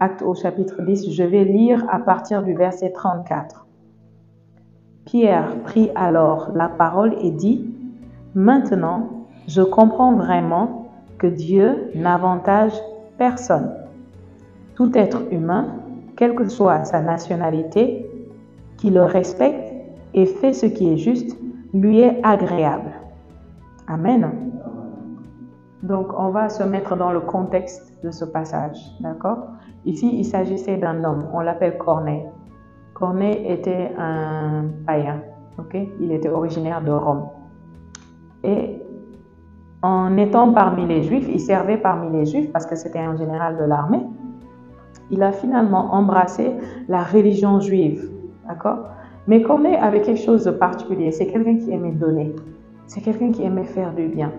Actes au chapitre 10, je vais lire à partir du verset 34. Pierre prit alors la parole et dit, « Maintenant, je comprends vraiment que Dieu n'avantage personne. Tout être humain, quelle que soit sa nationalité, qui le respecte et fait ce qui est juste, lui est agréable. » Amen. Donc, on va se mettre dans le contexte de ce passage, d'accord? Ici, il s'agissait d'un homme, on l'appelle Corneille. Corneille était un païen, ok? Il était originaire de Rome. Et en étant parmi les Juifs, il servait parmi les Juifs parce que c'était un général de l'armée. Il a finalement embrassé la religion juive, d'accord? Mais Corneille avait quelque chose de particulier, c'est quelqu'un qui aimait donner, c'est quelqu'un qui aimait faire du bien.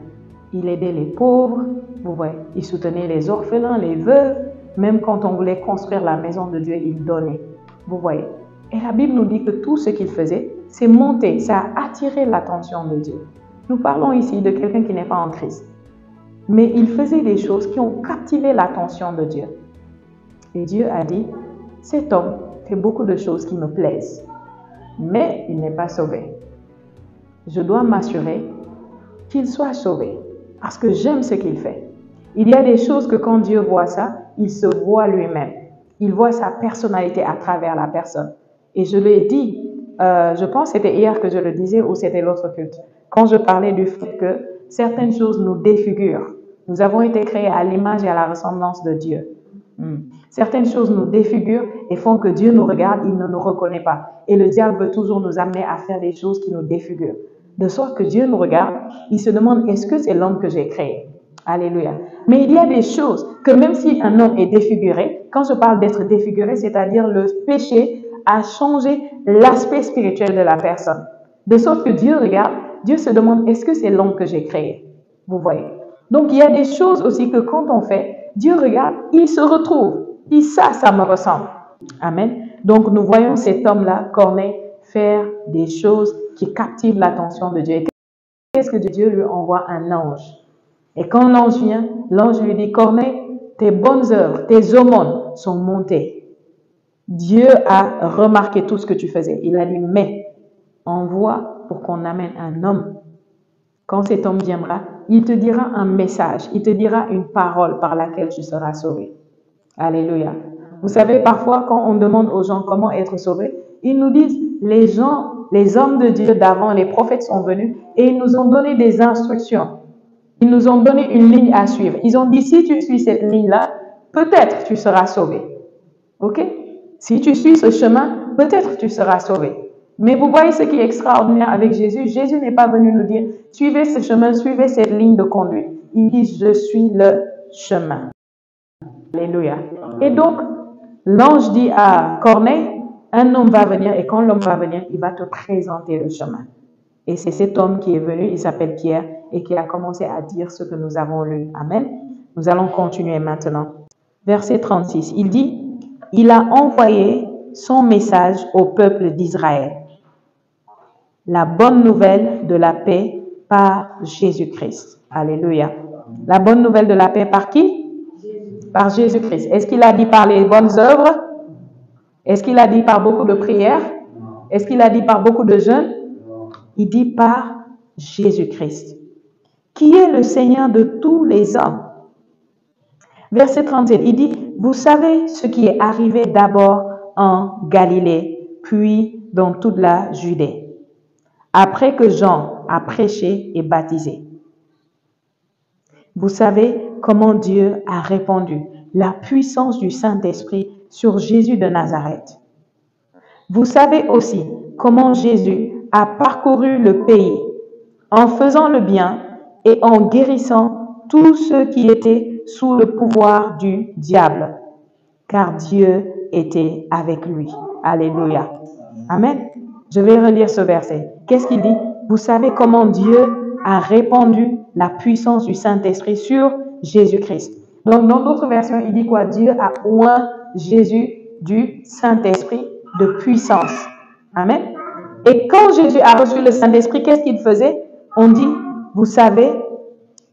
Il aidait les pauvres, vous voyez, il soutenait les orphelins, les veuves, même quand on voulait construire la maison de Dieu, il donnait, vous voyez. Et la Bible nous dit que tout ce qu'il faisait, c'est monter, ça a attiré l'attention de Dieu. Nous parlons ici de quelqu'un qui n'est pas en Christ, mais il faisait des choses qui ont captivé l'attention de Dieu. Et Dieu a dit, cet homme fait beaucoup de choses qui me plaisent, mais il n'est pas sauvé. Je dois m'assurer qu'il soit sauvé, parce que j'aime ce qu'il fait. Il y a des choses que quand Dieu voit ça, il se voit lui-même. Il voit sa personnalité à travers la personne. Et je l'ai dit, je pense que c'était hier que je le disais ou c'était l'autre culte, quand je parlais du fait que certaines choses nous défigurent. Nous avons été créés à l'image et à la ressemblance de Dieu. Certaines choses nous défigurent et font que Dieu nous regarde, il ne nous reconnaît pas. Et le diable veut toujours nous amener à faire des choses qui nous défigurent. De sorte que Dieu nous regarde, il se demande, est-ce que c'est l'homme que j'ai créé? Alléluia. Mais il y a des choses que même si un homme est défiguré, quand je parle d'être défiguré, c'est-à-dire le péché a changé l'aspect spirituel de la personne. De sorte que Dieu regarde, Dieu se demande, est-ce que c'est l'homme que j'ai créé? Vous voyez. Donc il y a des choses aussi que quand on fait, Dieu regarde, il se retrouve. Il dit, ça me ressemble. Amen. Donc nous voyons cet homme-là, Corneille, faire des choses qui captivent l'attention de Dieu. Qu'est-ce que Dieu lui envoie? Un ange. Et quand l'ange vient, l'ange lui dit, Corneille, tes bonnes œuvres, tes aumônes sont montées. Dieu a remarqué tout ce que tu faisais. Il a dit, mais envoie pour qu'on amène un homme. Quand cet homme viendra, il te dira un message, il te dira une parole par laquelle tu seras sauvé. Alléluia. Vous savez, parfois, quand on demande aux gens comment être sauvés, ils nous disent, les hommes de Dieu d'avant, les prophètes sont venus et ils nous ont donné des instructions. Ils nous ont donné une ligne à suivre. Ils ont dit, si tu suis cette ligne-là, peut-être tu seras sauvé. Ok? Si tu suis ce chemin, peut-être tu seras sauvé. Mais vous voyez ce qui est extraordinaire avec Jésus. Jésus n'est pas venu nous dire, suivez ce chemin, suivez cette ligne de conduite. Il dit, je suis le chemin. Alléluia. Et donc, l'ange dit à Corneille, un homme va venir et quand l'homme va venir, il va te présenter le chemin. Et c'est cet homme qui est venu, il s'appelle Pierre, et qui a commencé à dire ce que nous avons lu. Amen. Nous allons continuer maintenant. Verset 36, il dit, il a envoyé son message au peuple d'Israël. La bonne nouvelle de la paix par Jésus-Christ. Alléluia. La bonne nouvelle de la paix par qui? Par Jésus-Christ. Est-ce qu'il a dit par les bonnes œuvres? Est-ce qu'il a dit par beaucoup de prières? Est-ce qu'il a dit par beaucoup de jeûnes? Il dit par Jésus-Christ, qui est le Seigneur de tous les hommes. Verset 37, il dit, vous savez ce qui est arrivé d'abord en Galilée, puis dans toute la Judée, après que Jean a prêché et baptisé. Vous savez comment Dieu a répandu la puissance du Saint-Esprit sur Jésus de Nazareth. Vous savez aussi comment Jésus a parcouru le pays en faisant le bien et en guérissant tous ceux qui étaient sous le pouvoir du diable, car Dieu était avec lui. Alléluia. Amen. Je vais relire ce verset. Qu'est-ce qu'il dit? Vous savez comment Dieu a répandu la puissance du Saint-Esprit sur Jésus-Christ. Donc, dans d'autres versions, il dit quoi? Dieu a oint Jésus du Saint-Esprit de puissance. Amen. Et quand Jésus a reçu le Saint-Esprit, qu'est-ce qu'il faisait? On dit, vous savez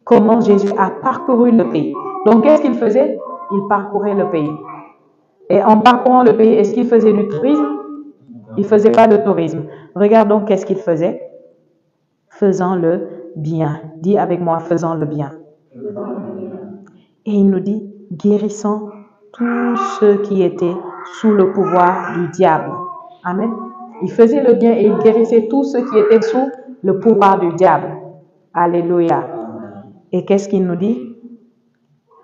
comment Jésus a parcouru le pays. Donc, qu'est-ce qu'il faisait? Il parcourait le pays. Et en parcourant le pays, est-ce qu'il faisait du tourisme? Il ne faisait pas de tourisme. Regardons qu'est-ce qu'il faisait. Faisant le bien. Dis avec moi, faisant le bien. Et il nous dit, guérissant tous ceux qui étaient sous le pouvoir du diable. Amen. Il faisait le bien et il guérissait tous ceux qui étaient sous le pouvoir du diable. Alléluia. Et qu'est-ce qu'il nous dit?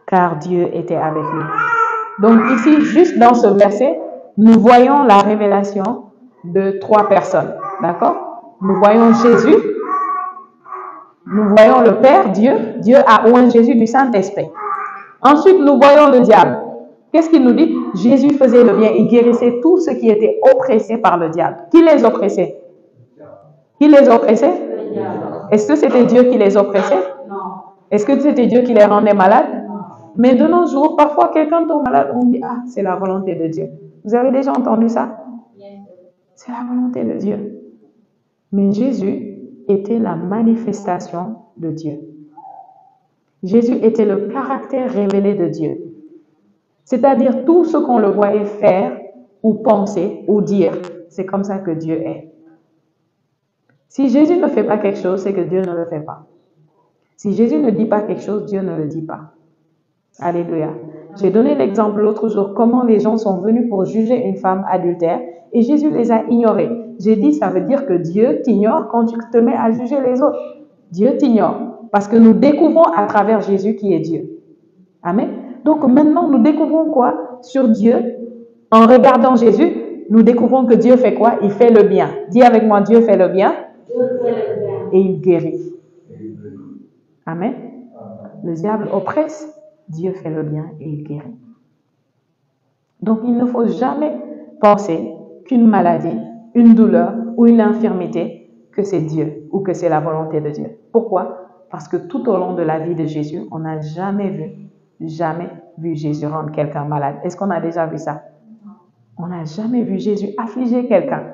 Car Dieu était avec lui. Donc ici, juste dans ce verset, nous voyons la révélation de 3 personnes. D'accord? Nous voyons Jésus, nous voyons le Père, Dieu. Dieu a oint Jésus du Saint-Esprit. Ensuite, nous voyons le diable. Qu'est-ce qu'il nous dit? Jésus faisait le bien, il guérissait tous ceux qui étaient oppressés par le diable. Qui les oppressait? Qui les oppressait? Est-ce que c'était Dieu qui les oppressait? Est-ce que c'était Dieu qui les rendait malades? Mais de nos jours, parfois quelqu'un tombe malade, on dit, ah, c'est la volonté de Dieu. Vous avez déjà entendu ça? C'est la volonté de Dieu. Mais Jésus était la manifestation de Dieu. Jésus était le caractère révélé de Dieu. C'est-à-dire tout ce qu'on le voyait faire ou penser ou dire. C'est comme ça que Dieu est. Si Jésus ne fait pas quelque chose, c'est que Dieu ne le fait pas. Si Jésus ne dit pas quelque chose, Dieu ne le dit pas. Alléluia. J'ai donné l'exemple l'autre jour, comment les gens sont venus pour juger une femme adultère et Jésus les a ignorés. J'ai dit, ça veut dire que Dieu t'ignore quand tu te mets à juger les autres. Dieu t'ignore. Parce que nous découvrons à travers Jésus qui est Dieu. Amen. Donc maintenant, nous découvrons quoi sur Dieu? En regardant Jésus, nous découvrons que Dieu fait quoi? Il fait le bien. Dis avec moi, Dieu fait le bien et il guérit. Amen. Le diable oppresse, Dieu fait le bien et il guérit. Donc il ne faut jamais penser qu'une maladie, une douleur ou une infirmité, que c'est Dieu ou que c'est la volonté de Dieu. Pourquoi? Parce que tout au long de la vie de Jésus, on n'a jamais vu Jésus rendre quelqu'un malade. Est-ce qu'on a déjà vu ça? On n'a jamais vu Jésus affliger quelqu'un.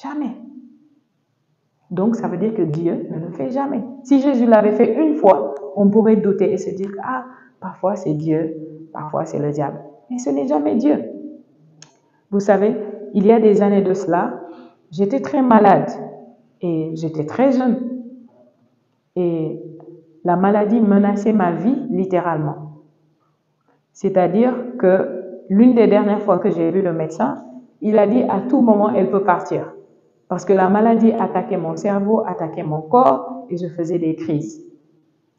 Jamais. Donc, ça veut dire que Dieu ne le fait jamais. Si Jésus l'avait fait une fois, on pourrait douter et se dire, ah, parfois c'est Dieu, parfois c'est le diable. Mais ce n'est jamais Dieu. Vous savez, il y a des années de cela, j'étais très malade et j'étais très jeune. Et la maladie menaçait ma vie littéralement. C'est-à-dire que l'une des dernières fois que j'ai vu le médecin, il a dit à tout moment, elle peut partir. Parce que la maladie attaquait mon cerveau, attaquait mon corps et je faisais des crises.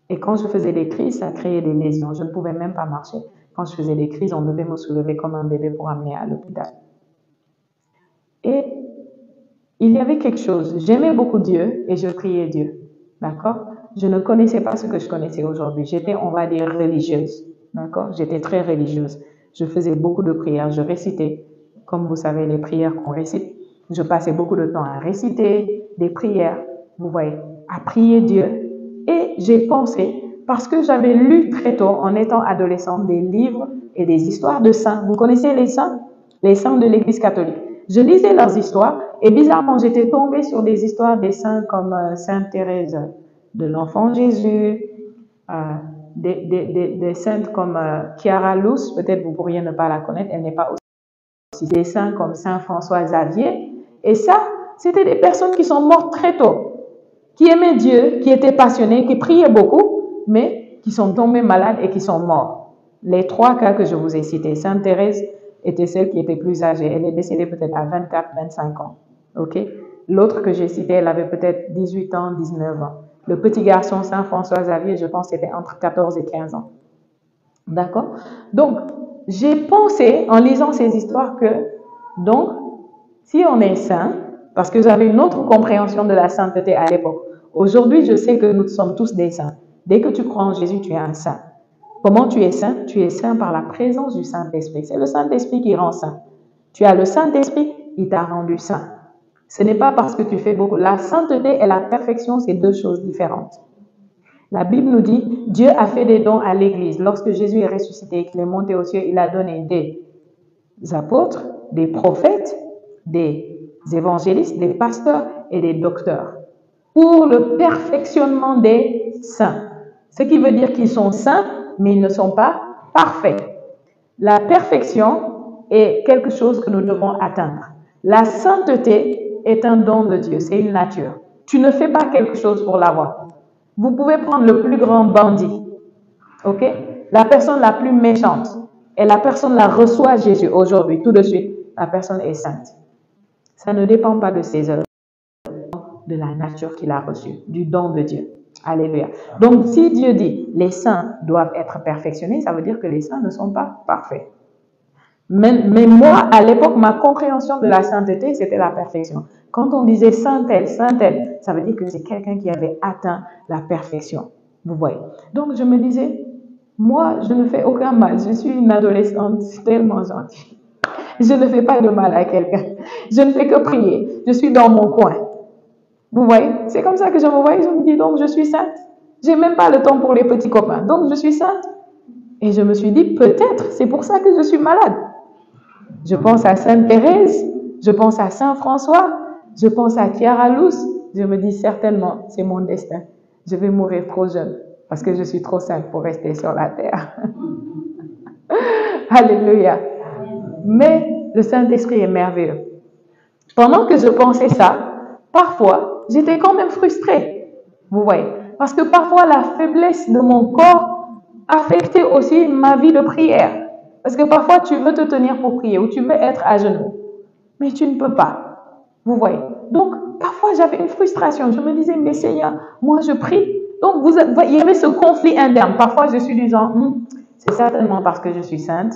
Et quand je faisais des crises, ça créait des lésions. Je ne pouvais même pas marcher. Quand je faisais des crises, on devait me soulever comme un bébé pour amener à l'hôpital. Et il y avait quelque chose. J'aimais beaucoup Dieu et je priais Dieu. D'accord? Je ne connaissais pas ce que je connaissais aujourd'hui. J'étais, on va dire, religieuse. D'accord? J'étais très religieuse. Je faisais beaucoup de prières. Je récitais, comme vous savez, les prières qu'on récite. Je passais beaucoup de temps à réciter des prières, vous voyez, à prier Dieu. Et j'ai pensé, parce que j'avais lu très tôt, en étant adolescente, des livres et des histoires de saints. Vous connaissez les saints? Les saints de l'Église catholique. Je lisais leurs histoires et bizarrement, j'étais tombée sur des histoires des saints comme Sainte Thérèse de l'Enfant Jésus, des saintes comme Chiara Luz, peut-être vous pourriez ne pas la connaître, elle n'est pas aussi. Des saints comme Saint François Xavier. Et ça, c'était des personnes qui sont mortes très tôt, qui aimaient Dieu, qui étaient passionnées, qui priaient beaucoup, mais qui sont tombées malades et qui sont morts. Les 3 cas que je vous ai cités, Sainte Thérèse était celle qui était plus âgée. Elle est décédée peut-être à 24, 25 ans. Ok? L'autre que j'ai cité, elle avait peut-être 18 ans, 19 ans. Le petit garçon, Saint François Xavier, je pense c'était entre 14 et 15 ans. D'accord? Donc, j'ai pensé, en lisant ces histoires, que, donc, si on est saint, parce que j'avais une autre compréhension de la sainteté à l'époque. Aujourd'hui, je sais que nous sommes tous des saints. Dès que tu crois en Jésus, tu es un saint. Comment tu es saint? Tu es saint par la présence du Saint-Esprit. C'est le Saint-Esprit qui rend saint. Tu as le Saint-Esprit, il t'a rendu saint. Ce n'est pas parce que tu fais beaucoup. La sainteté et la perfection, c'est 2 choses différentes. La Bible nous dit, Dieu a fait des dons à l'Église. Lorsque Jésus est ressuscité et qu'il est monté aux cieux, il a donné des apôtres, des prophètes, des évangélistes, des pasteurs et des docteurs pour le perfectionnement des saints. Ce qui veut dire qu'ils sont saints, mais ils ne sont pas parfaits. La perfection est quelque chose que nous devons atteindre. La sainteté est un don de Dieu, c'est une nature. Tu ne fais pas quelque chose pour l'avoir. Vous pouvez prendre le plus grand bandit, ok? La personne la plus méchante, et la personne la reçoit Jésus aujourd'hui, tout de suite. La personne est sainte. Ça ne dépend pas de ses œuvres, de la nature qu'il a reçue, du don de Dieu. Alléluia. Donc, si Dieu dit les saints doivent être perfectionnés, ça veut dire que les saints ne sont pas parfaits. Mais moi, à l'époque, ma compréhension de la sainteté, c'était la perfection. Quand on disait saint-elle, ça veut dire que c'est quelqu'un qui avait atteint la perfection. Vous voyez. Donc, je me disais, moi, je ne fais aucun mal. Je suis une adolescente tellement gentille. Je ne fais pas de mal à quelqu'un. Je ne fais que prier. Je suis dans mon coin. Vous voyez, c'est comme ça que je me vois et je me dis, donc je suis sainte. J'ai même pas le temps pour les petits copains. Donc je suis sainte. Et je me suis dit, peut-être, c'est pour ça que je suis malade. Je pense à Sainte Thérèse, je pense à Saint François, je pense à Chiara Luz. Je me dis, certainement, c'est mon destin. Je vais mourir trop jeune parce que je suis trop sainte pour rester sur la terre. Alléluia. Mais le Saint-Esprit est merveilleux. Pendant que je pensais ça, parfois, j'étais quand même frustrée. Vous voyez, parce que parfois la faiblesse de mon corps affectait aussi ma vie de prière. Parce que parfois tu veux te tenir pour prier ou tu veux être à genoux, mais tu ne peux pas. Vous voyez. Donc parfois j'avais une frustration. Je me disais, mais Seigneur, moi je prie. Donc il y avait ce conflit interne. Parfois je suis disant, c'est certainement parce que je suis sainte.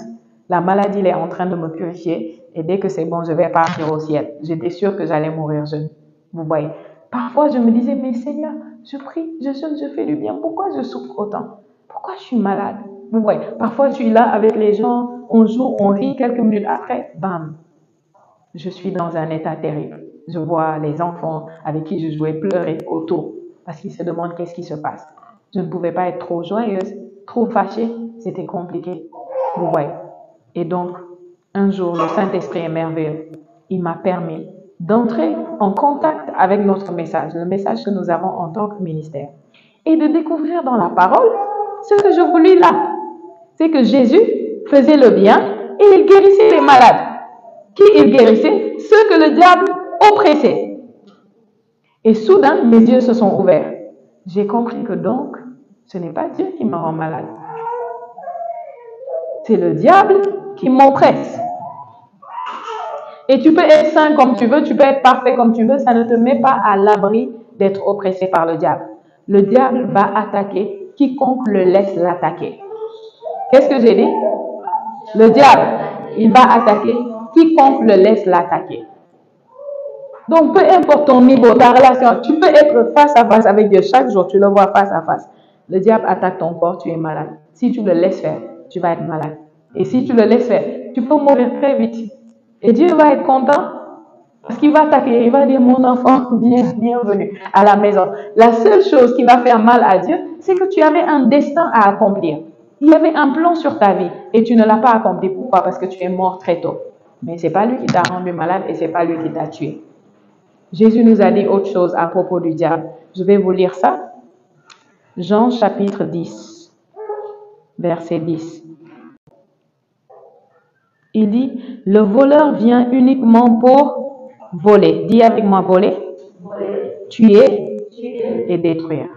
La maladie elle est en train de me purifier et dès que c'est bon, je vais partir au ciel. J'étais sûre que j'allais mourir jeune. Vous voyez. Parfois, je me disais, mais Seigneur, je prie, je jeûne, je fais du bien. Pourquoi je souffre autant? Pourquoi je suis malade? Vous voyez. Parfois, je suis là avec les gens, on joue, on rit, quelques minutes après, bam, je suis dans un état terrible. Je vois les enfants avec qui je jouais pleurer autour parce qu'ils se demandent qu'est-ce qui se passe. Je ne pouvais pas être trop joyeuse, trop fâchée, c'était compliqué. Vous voyez. Et donc, un jour, le Saint-Esprit est merveilleux. Il m'a permis d'entrer en contact avec notre message, le message que nous avons en tant que ministère, et de découvrir dans la parole ce que je voulais là. C'est que Jésus faisait le bien et il guérissait les malades. Qui il guérissait? Ceux que le diable oppressait. Et soudain, mes yeux se sont ouverts. J'ai compris que donc, ce n'est pas Dieu qui me rend malade. C'est le diable qui m'oppresse. Et tu peux être saint comme tu veux, tu peux être parfait comme tu veux, ça ne te met pas à l'abri d'être oppressé par le diable. Le diable va attaquer quiconque le laisse l'attaquer. Qu'est-ce que j'ai dit? Le diable, il va attaquer quiconque le laisse l'attaquer. Donc, peu importe ton niveau, ta relation, tu peux être face à face avec Dieu. Chaque jour, tu le vois face à face. Le diable attaque ton corps, tu es malade. Si tu le laisses faire, tu vas être malade. Et si tu le laisses faire, tu peux mourir très vite. Et Dieu va être content parce qu'il va t'accueillir. Il va dire, mon enfant, bienvenue à la maison. La seule chose qui va faire mal à Dieu, c'est que tu avais un destin à accomplir. Il y avait un plan sur ta vie et tu ne l'as pas accompli. Pourquoi? Parce que tu es mort très tôt. Mais ce n'est pas lui qui t'a rendu malade et ce n'est pas lui qui t'a tué. Jésus nous a dit autre chose à propos du diable. Je vais vous lire ça. Jean chapitre 10, verset 10. Il dit, le voleur vient uniquement pour voler. Dis avec moi, voler, tuer et détruire.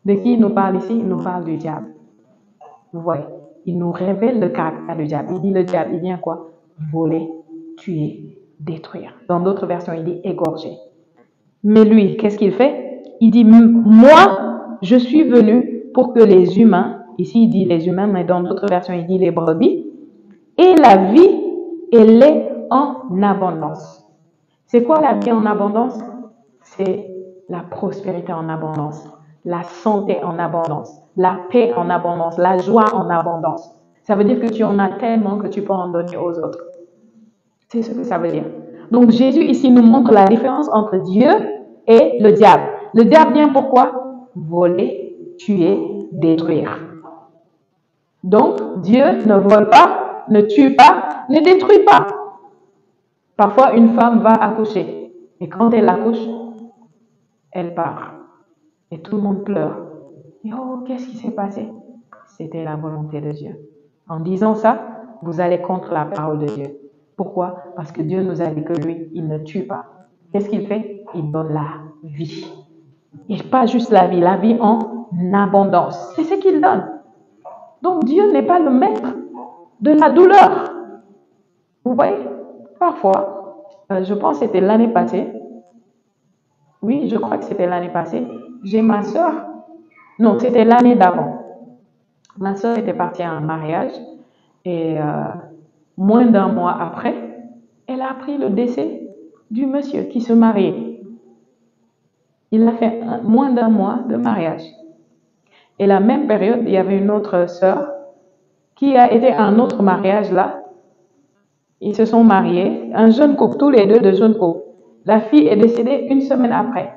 De qui il nous parle ici? Il nous parle du diable. Vous voyez, il nous révèle le caractère du diable. Il dit, le diable, il vient quoi? Voler, tuer, détruire. Dans d'autres versions, il dit égorger. Mais lui, qu'est-ce qu'il fait? Il dit, moi, je suis venu pour que les humains, ici il dit les humains, mais dans d'autres versions, il dit les brebis, et la vie, elle est en abondance. C'est quoi la vie en abondance? C'est la prospérité en abondance, la santé en abondance, la paix en abondance, la joie en abondance. Ça veut dire que tu en as tellement que tu peux en donner aux autres. C'est ce que ça veut dire. Donc Jésus ici nous montre la différence entre Dieu et le diable. Le diable vient pourquoi? Voler, tuer, détruire. Donc Dieu ne vole pas, ne tue pas, ne détruit pas. Parfois une femme va accoucher et quand elle accouche, elle part. Et tout le monde pleure. Et oh, qu'est-ce qui s'est passé? C'était la volonté de Dieu. En disant ça, vous allez contre la parole de Dieu. Pourquoi? Parce que Dieu nous a dit que lui, il ne tue pas. Qu'est-ce qu'il fait? Il donne la vie. Et pas juste la vie en abondance. C'est ce qu'il donne. Donc Dieu n'est pas le maître de la douleur. Vous voyez? Parfois, je pense que c'était l'année passée. Oui, je crois que c'était l'année passée. J'ai ma soeur. Non, c'était l'année d'avant. Ma soeur était partie à un mariage et moins d'un mois après, elle a appris le décès du monsieur qui se mariait. Il a fait moins d'un mois de mariage. Et la même période, il y avait une autre sœur qui a été à un autre mariage là. Ils se sont mariés, un jeune couple, tous les deux de jeunes couples. La fille est décédée une semaine après.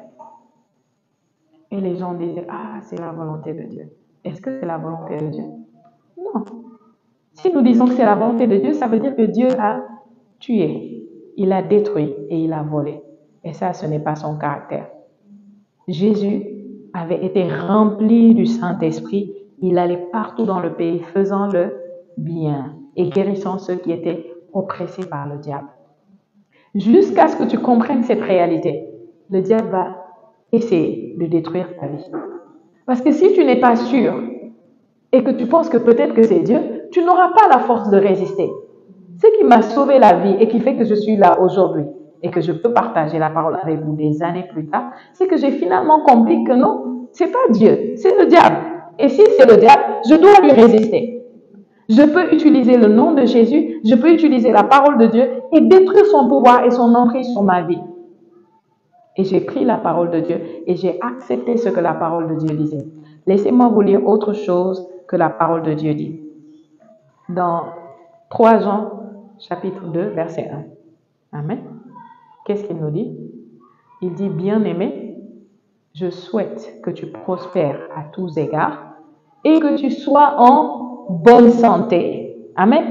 Et les gens disaient, ah, c'est la volonté de Dieu. Est-ce que c'est la volonté de Dieu? Non. Si nous disons que c'est la volonté de Dieu, ça veut dire que Dieu a tué, il a détruit et il a volé. Et ça, ce n'est pas son caractère. Jésus avait été rempli du Saint-Esprit. Il allait partout dans le pays faisant le bien et guérissant ceux qui étaient oppressés par le diable. Jusqu'à ce que tu comprennes cette réalité, le diable va essayer de détruire ta vie. Parce que si tu n'es pas sûr et que tu penses que peut-être que c'est Dieu, tu n'auras pas la force de résister. Ce qui m'a sauvé la vie et qui fait que je suis là aujourd'hui et que je peux partager la parole avec vous des années plus tard, c'est que j'ai finalement compris que non, c'est pas Dieu, c'est le diable. Et si c'est le diable, je dois lui résister. Je peux utiliser le nom de Jésus, je peux utiliser la parole de Dieu et détruire son pouvoir et son emprise sur ma vie. Et j'ai pris la parole de Dieu et j'ai accepté ce que la parole de Dieu disait. Laissez-moi vous lire autre chose que la parole de Dieu dit. Dans 3 Jean, chapitre 2, verset 1. Amen. Qu'est-ce qu'il nous dit? Il dit, bien-aimé, je souhaite que tu prospères à tous égards et que tu sois en bonne santé. Amen.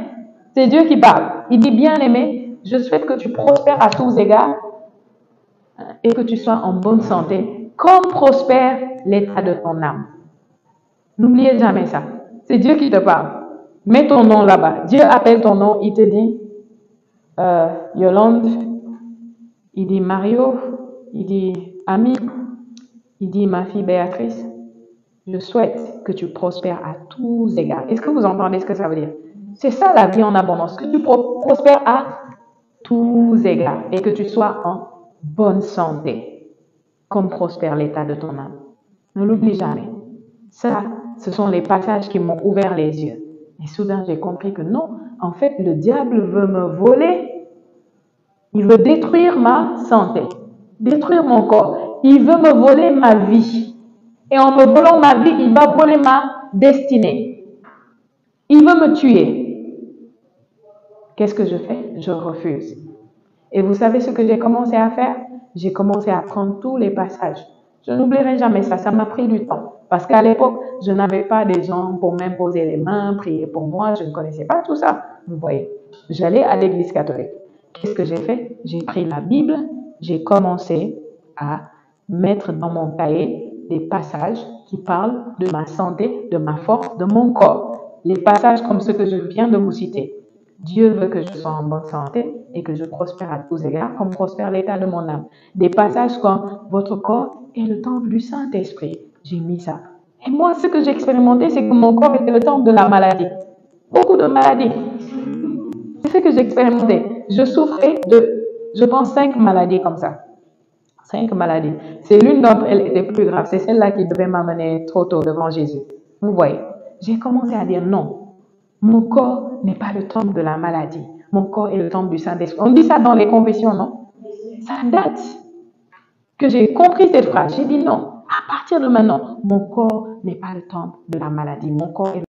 C'est Dieu qui parle. Il dit, bien-aimé, je souhaite que tu prospères à tous égards et que tu sois en bonne santé, comme prospère l'état de ton âme. N'oubliez jamais ça. C'est Dieu qui te parle. Mets ton nom là-bas. Dieu appelle ton nom, il te dit Yolande, il dit Mario, il dit Ami, il dit ma fille Béatrice. Je souhaite que tu prospères à tous égards. Est-ce que vous entendez ce que ça veut dire? C'est ça la vie en abondance, que tu prospères à tous égards et que tu sois en bonne santé, comme prospère l'état de ton âme. Ne l'oublie jamais. Ça, ce sont les passages qui m'ont ouvert les yeux. Et soudain, j'ai compris que non, en fait, le diable veut me voler. Il veut détruire ma santé, détruire mon corps. Il veut me voler ma vie. Et en me volant ma vie, il va voler ma destinée. Il veut me tuer. Qu'est-ce que je fais? Je refuse. Et vous savez ce que j'ai commencé à faire? J'ai commencé à prendre tous les passages. Je n'oublierai jamais ça, ça m'a pris du temps. Parce qu'à l'époque, je n'avais pas des gens pour m'imposer les mains, prier pour moi, je ne connaissais pas tout ça. Vous voyez, j'allais à l'église catholique. Qu'est-ce que j'ai fait? J'ai pris la Bible, j'ai commencé à mettre dans mon cahier des passages qui parlent de ma santé, de ma force, de mon corps. Les passages comme ceux que je viens de vous citer. Dieu veut que je sois en bonne santé et que je prospère à tous égards, comme prospère l'état de mon âme. Des passages comme votre corps est le temple du Saint-Esprit. J'ai mis ça. Et moi, ce que j'ai expérimenté, c'est que mon corps était le temple de la maladie. Beaucoup de maladies. C'est ce que j'ai expérimenté. Je souffrais de, je pense, 5 maladies comme ça. 5 maladies. C'est l'une d'entre elles était plus grave. C'est celle-là qui devait m'amener trop tôt devant Jésus. Vous voyez, j'ai commencé à dire non. Mon corps n'est pas le temple de la maladie. Mon corps est le temple du Saint-Esprit. On dit ça dans les confessions, non? Ça date que j'ai compris cette phrase. J'ai dit non. À partir de maintenant, mon corps n'est pas le temple de la maladie. Mon corps est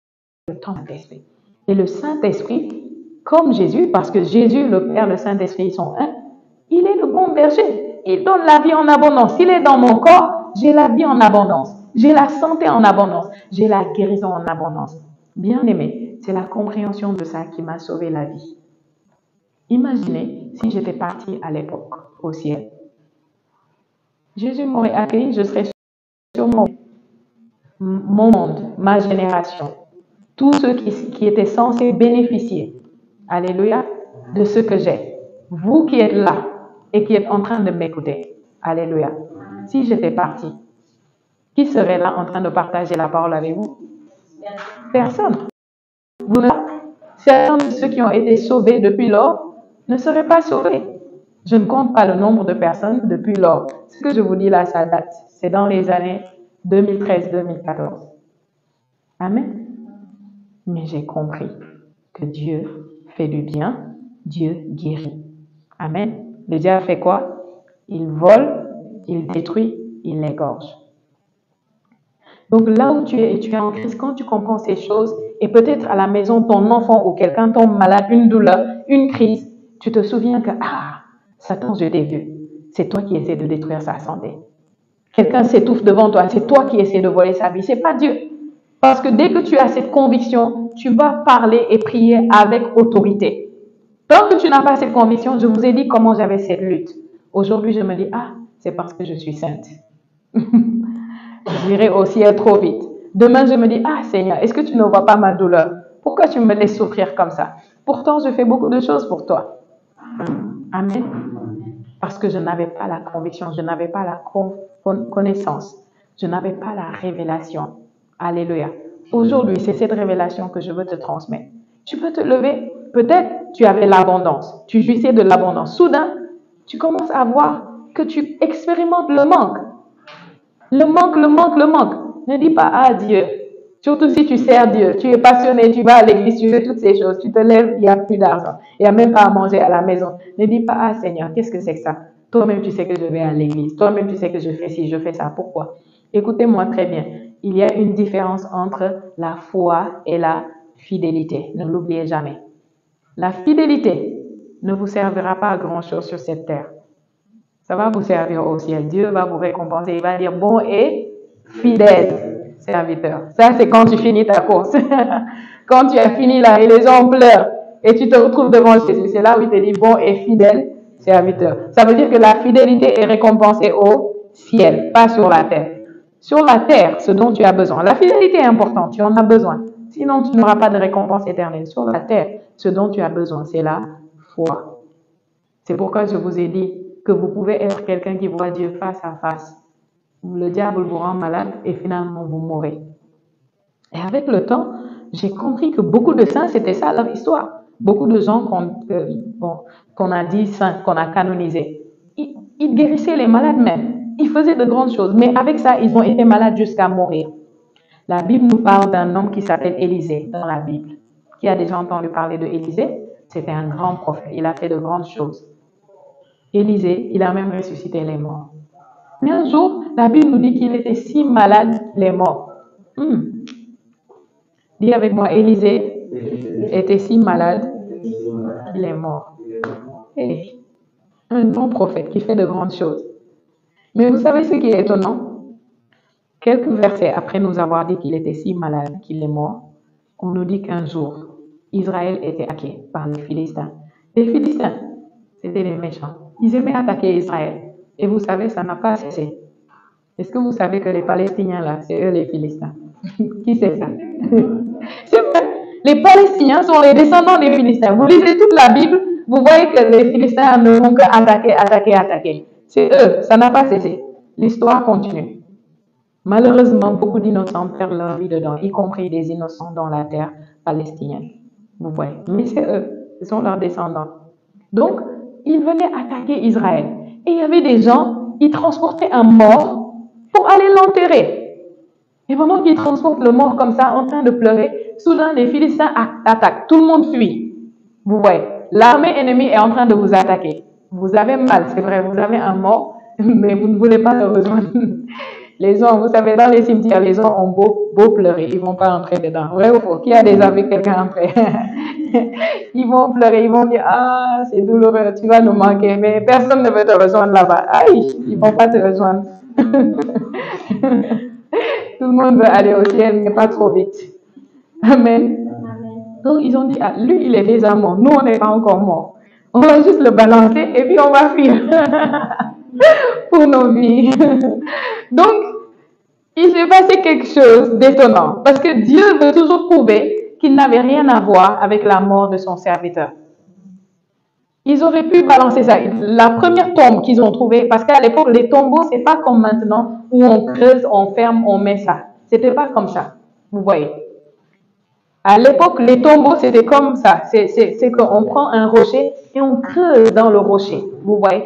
le temple de l'Esprit. Et le Saint-Esprit, comme Jésus, parce que Jésus, le Père, le Saint-Esprit, ils sont un, il est le bon berger. Il donne la vie en abondance. S'il est dans mon corps, j'ai la vie en abondance. J'ai la santé en abondance. J'ai la guérison en abondance. Bien aimé, c'est la compréhension de ça qui m'a sauvé la vie. Imaginez si j'étais partie à l'époque au ciel. Jésus m'aurait accueilli, je serais sur mon monde, ma génération. tous ceux qui étaient censés bénéficier, alléluia, de ce que j'ai. Vous qui êtes là et qui êtes en train de m'écouter, alléluia. Si j'étais partie, qui serait là en train de partager la parole avec vous? Personne. Vous ne... Certains de ceux qui ont été sauvés depuis lors ne seraient pas sauvés. Je ne compte pas le nombre de personnes depuis lors. Ce que je vous dis là, ça date. C'est dans les années 2013-2014. Amen. Mais j'ai compris que Dieu fait du bien, Dieu guérit. Amen. Le diable fait quoi? Il vole, il détruit, il égorge. Donc là où tu es en crise, quand tu comprends ces choses, et peut-être à la maison, ton enfant ou quelqu'un tombe malade, une douleur, une crise, tu te souviens que, Satan, je t'ai vu. C'est toi qui essaies de détruire sa santé. Quelqu'un s'étouffe devant toi, c'est toi qui essaies de voler sa vie, c'est pas Dieu. Parce que dès que tu as cette conviction, tu vas parler et prier avec autorité. Tant que tu n'as pas cette conviction, je vous ai dit comment j'avais cette lutte. Aujourd'hui, je me dis, c'est parce que je suis sainte. J'irai au ciel trop vite. Demain, je me dis, Seigneur, est-ce que tu ne vois pas ma douleur? Pourquoi tu me laisses souffrir comme ça? Pourtant, je fais beaucoup de choses pour toi. Amen. Parce que je n'avais pas la conviction, je n'avais pas la connaissance, je n'avais pas la révélation. Alléluia. Aujourd'hui, c'est cette révélation que je veux te transmettre. Tu peux te lever, peut-être tu avais l'abondance, tu jouissais de l'abondance. Soudain, tu commences à voir que tu expérimentes le manque. Le manque. Ne dis pas, Dieu. Surtout si tu sers Dieu, tu es passionné, tu vas à l'église, tu fais toutes ces choses, tu te lèves, il n'y a plus d'argent, il n'y a même pas à manger à la maison. Ne dis pas, Seigneur, qu'est-ce que c'est que ça? Toi-même, tu sais que je vais à l'église. Toi-même, tu sais que je fais ci, je fais ça. Pourquoi? Écoutez-moi très bien. Il y a une différence entre la foi et la fidélité. Ne l'oubliez jamais. La fidélité ne vous servira pas à grand-chose sur cette terre. Ça va vous servir au ciel. Dieu va vous récompenser. Il va dire bon et fidèle serviteur. Ça, c'est quand tu finis ta course. Quand tu as fini là et les gens pleurent et tu te retrouves devant Jésus, c'est là où il te dit bon et fidèle serviteur. Ça veut dire que la fidélité est récompensée au ciel, pas sur la terre. Sur la terre, ce dont tu as besoin. La fidélité est importante, tu en as besoin. Sinon, tu n'auras pas de récompense éternelle. Sur la terre, ce dont tu as besoin, c'est la foi. C'est pourquoi je vous ai dit que vous pouvez être quelqu'un qui voit Dieu face à face. Le diable vous rend malade et finalement vous mourrez. Et avec le temps, j'ai compris que beaucoup de saints, c'était ça leur histoire. Beaucoup de gens qu'on a dit saints, qu'on a canonisés. Ils guérissaient les malades même. Ils faisaient de grandes choses. Mais avec ça, ils ont été malades jusqu'à mourir. La Bible nous parle d'un homme qui s'appelle Élisée dans la Bible. Qui a déjà entendu parler de Élisée? C'était un grand prophète. Il a fait de grandes choses. Élisée, il a même ressuscité les morts. Mais un jour, la Bible nous dit qu'il était si malade qu'il est mort. Dis avec moi, Élisée était si malade qu'il est mort. Et un bon prophète qui fait de grandes choses. Mais vous savez ce qui est étonnant? Quelques versets après nous avoir dit qu'il était si malade qu'il est mort, on nous dit qu'un jour, Israël était attaqué par les Philistins. Les Philistins, c'était les méchants. Ils aimaient attaquer Israël. Et vous savez, ça n'a pas cessé. Est-ce que vous savez que les Palestiniens, là, c'est eux les Philistins? Qui sait ça? C'est vrai. Les Palestiniens sont les descendants des Philistins. Vous lisez toute la Bible, vous voyez que les Philistins ne font qu'attaquer. C'est eux, ça n'a pas cessé. L'histoire continue. Malheureusement, beaucoup d'innocents perdent leur vie dedans, y compris des innocents dans la terre palestinienne. Vous voyez. Mais c'est eux, ce sont leurs descendants. Donc, ils venaient attaquer Israël. Et il y avait des gens, ils transportaient un mort pour aller l'enterrer. Et pendant qu'ils transportent le mort comme ça, en train de pleurer, soudain, les Philistins attaquent. Tout le monde fuit. Vous voyez, l'armée ennemie est en train de vous attaquer. Vous avez mal, c'est vrai, vous avez un mort, mais vous ne voulez pas le rejoindre. Les gens, vous savez, dans les cimetières, les gens ont beau pleurer, ils ne vont pas entrer dedans. Vrai ou faux? Qui a déjà vu quelqu'un entrer? Ils vont pleurer, ils vont dire, c'est douloureux, tu vas nous manquer, mais personne ne veut te rejoindre là-bas. Aïe, ils ne vont pas te rejoindre. Tout le monde veut aller au ciel, mais pas trop vite. Amen. Donc, ils ont dit, lui, il est déjà mort. Nous, on n'est pas encore mort. On va juste le balancer et puis on va fuir pour nos vies. Donc, il s'est passé quelque chose d'étonnant. Parce que Dieu veut toujours prouver qu'il n'avait rien à voir avec la mort de son serviteur. Ils auraient pu balancer ça. La première tombe qu'ils ont trouvée, parce qu'à l'époque, les tombeaux, c'est pas comme maintenant où on creuse, on ferme, on met ça. C'était pas comme ça. Vous voyez. À l'époque, les tombeaux, c'était comme ça. C'est qu'on prend un rocher et on creuse dans le rocher. Vous voyez.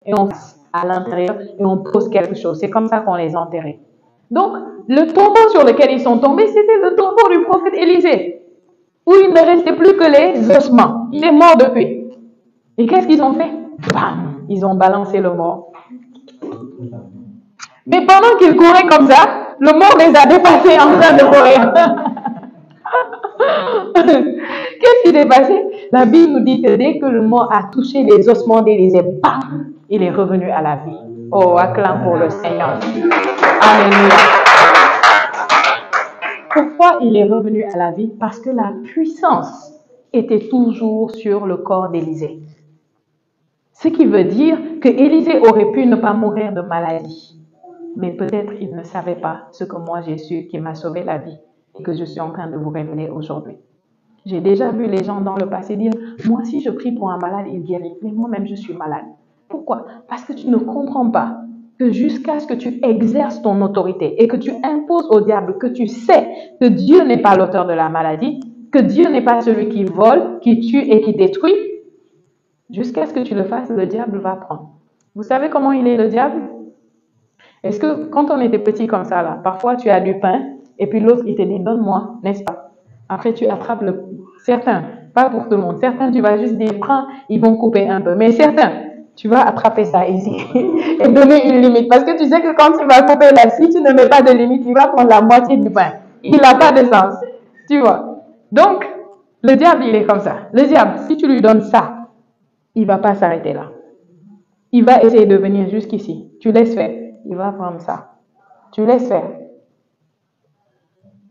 Et on passe à l'intérieur et on pose quelque chose. C'est comme ça qu'on les enterrait. Donc, le tombeau sur lequel ils sont tombés, c'était le tombeau du prophète Élisée, où il ne restait plus que les ossements. Il est mort depuis. Et qu'est-ce qu'ils ont fait? Bam! Ils ont balancé le mort. Mais pendant qu'ils couraient comme ça, le mort les a dépassés en train de courir. Qu'est-ce qui s'est passé? La Bible nous dit que dès que le mort a touché les ossements d'Élisée, bam! Il est revenu à la vie. Oh, acclame pour le Seigneur. Alléluia. Pourquoi il est revenu à la vie? Parce que la puissance était toujours sur le corps d'Élisée. Ce qui veut dire que Élisée aurait pu ne pas mourir de maladie. Mais peut-être il ne savait pas ce que moi j'ai su qui m'a sauvé la vie et que je suis en train de vous révéler aujourd'hui. J'ai déjà vu les gens dans le passé dire, moi si je prie pour un malade, il guérit, mais moi-même je suis malade. Pourquoi? Parce que tu ne comprends pas que jusqu'à ce que tu exerces ton autorité et que tu imposes au diable que tu sais que Dieu n'est pas l'auteur de la maladie, que Dieu n'est pas celui qui vole, qui tue et qui détruit, jusqu'à ce que tu le fasses, le diable va prendre. Vous savez comment il est le diable? Est-ce que quand on était petit comme ça, là, parfois tu as du pain et puis l'autre il te dit donne-moi, n'est-ce pas? Après tu attrapes certains, pas pour tout le monde, certains tu vas juste dire prends, ils vont couper un peu, mais certains tu vas attraper ça ici et donner une limite parce que tu sais que quand tu vas couper là, si tu ne mets pas de limite, il va prendre la moitié du pain. Il n'a pas de sens, tu vois. Donc le diable il est comme ça. Le diable, si tu lui donnes ça, il va pas s'arrêter là. Il va essayer de venir jusqu'ici. Tu laisses faire. Il va prendre ça. Tu laisses faire.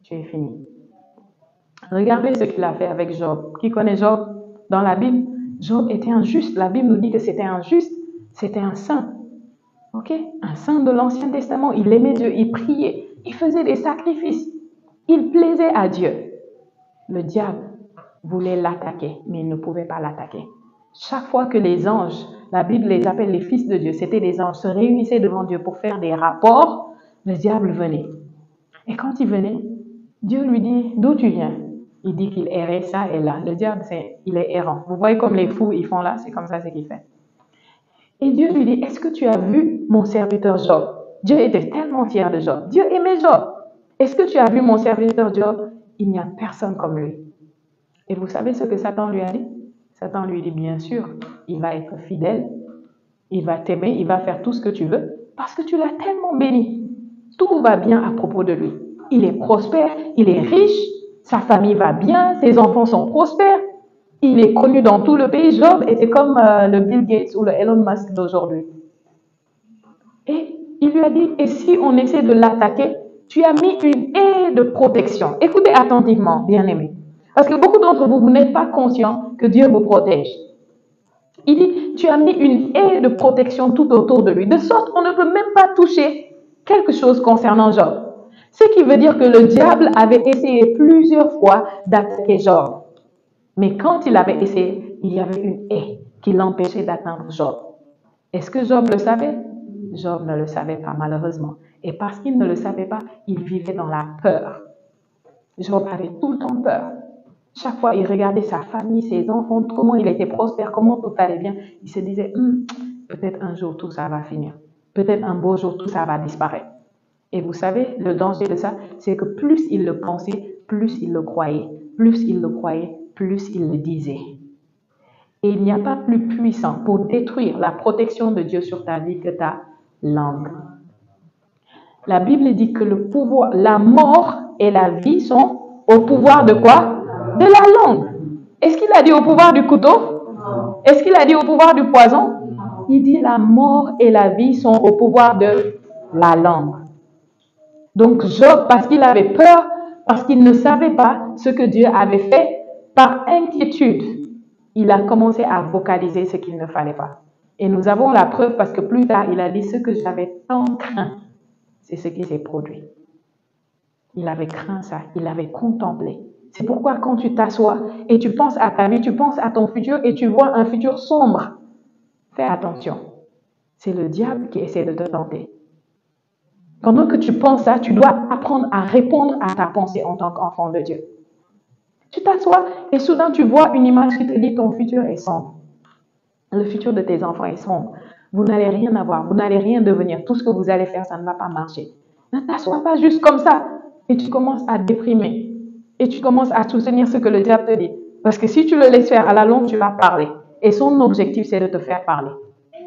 Tu es fini. Regardez ce qu'il a fait avec Job. Qui connaît Job dans la Bible? Job était injuste. La Bible nous dit que c'était injuste. C'était un saint. Ok? Un saint de l'Ancien Testament. Il aimait Dieu. Il priait. Il faisait des sacrifices. Il plaisait à Dieu. Le diable voulait l'attaquer, mais il ne pouvait pas l'attaquer. Chaque fois que les anges, la Bible les appelle les fils de Dieu, c'était des anges, se réunissaient devant Dieu pour faire des rapports, le diable venait. Et quand il venait, Dieu lui dit, d'où tu viens? Il dit qu'il errait ça et là. Le diable, il est errant. Vous voyez comme les fous, ils font là, c'est comme ça ce qu'il fait. Et Dieu lui dit, est-ce que tu as vu mon serviteur Job? Dieu était tellement fier de Job. Dieu aimait Job. Est-ce que tu as vu mon serviteur Job? Il n'y a personne comme lui. Et vous savez ce que Satan lui a dit? Satan lui dit, bien sûr, il va être fidèle, il va t'aimer, il va faire tout ce que tu veux, parce que tu l'as tellement béni. Tout va bien à propos de lui. Il est prospère, il est riche, sa famille va bien, ses enfants sont prospères, il est connu dans tout le pays. Job était comme le Bill Gates ou le Elon Musk d'aujourd'hui. Et il lui a dit, et si on essaie de l'attaquer, tu as mis une haie de protection. Écoutez attentivement, bien-aimés. Parce que beaucoup d'entre vous, vous n'êtes pas conscients que Dieu vous protège. Il dit, tu as mis une haie de protection tout autour de lui, de sorte qu'on ne peut même pas toucher quelque chose concernant Job. Ce qui veut dire que le diable avait essayé plusieurs fois d'attaquer Job. Mais quand il avait essayé, il y avait une haie qui l'empêchait d'atteindre Job. Est-ce que Job le savait? Job ne le savait pas, malheureusement. Et parce qu'il ne le savait pas, il vivait dans la peur. Job avait tout le temps peur. Chaque fois, il regardait sa famille, ses enfants, comment il était prospère, comment tout allait bien. Il se disait, peut-être un jour tout ça va finir. Peut-être un beau jour tout ça va disparaître. Et vous savez, le danger de ça, c'est que plus il le pensait, plus il le croyait. Plus il le croyait, plus il le disait. Et il n'y a pas plus puissant pour détruire la protection de Dieu sur ta vie que ta langue. La Bible dit que le pouvoir, la mort et la vie sont au pouvoir de quoi? De la langue. Est-ce qu'il a dit au pouvoir du couteau? Est-ce qu'il a dit au pouvoir du poison? Il dit la mort et la vie sont au pouvoir de la langue. Donc Job, parce qu'il avait peur, parce qu'il ne savait pas ce que Dieu avait fait, par inquiétude, il a commencé à vocaliser ce qu'il ne fallait pas. Et nous avons la preuve parce que plus tard, il a dit ce que j'avais tant craint, c'est ce qui s'est produit. Il avait craint ça, il avait contemplé. C'est pourquoi quand tu t'assois et tu penses à ta vie, tu penses à ton futur et tu vois un futur sombre, fais attention. C'est le diable qui essaie de te tenter. Pendant que tu penses ça, tu dois apprendre à répondre à ta pensée en tant qu'enfant de Dieu. Tu t'assois et soudain tu vois une image qui te dit ton futur est sombre. Le futur de tes enfants est sombre. Vous n'allez rien avoir, vous n'allez rien devenir. Tout ce que vous allez faire, ça ne va pas marcher. Ne t'assois pas juste comme ça et tu commences à déprimer et tu commences à soutenir ce que le diable te dit. Parce que si tu le laisses faire, à la longue, tu vas parler. Et son objectif, c'est de te faire parler.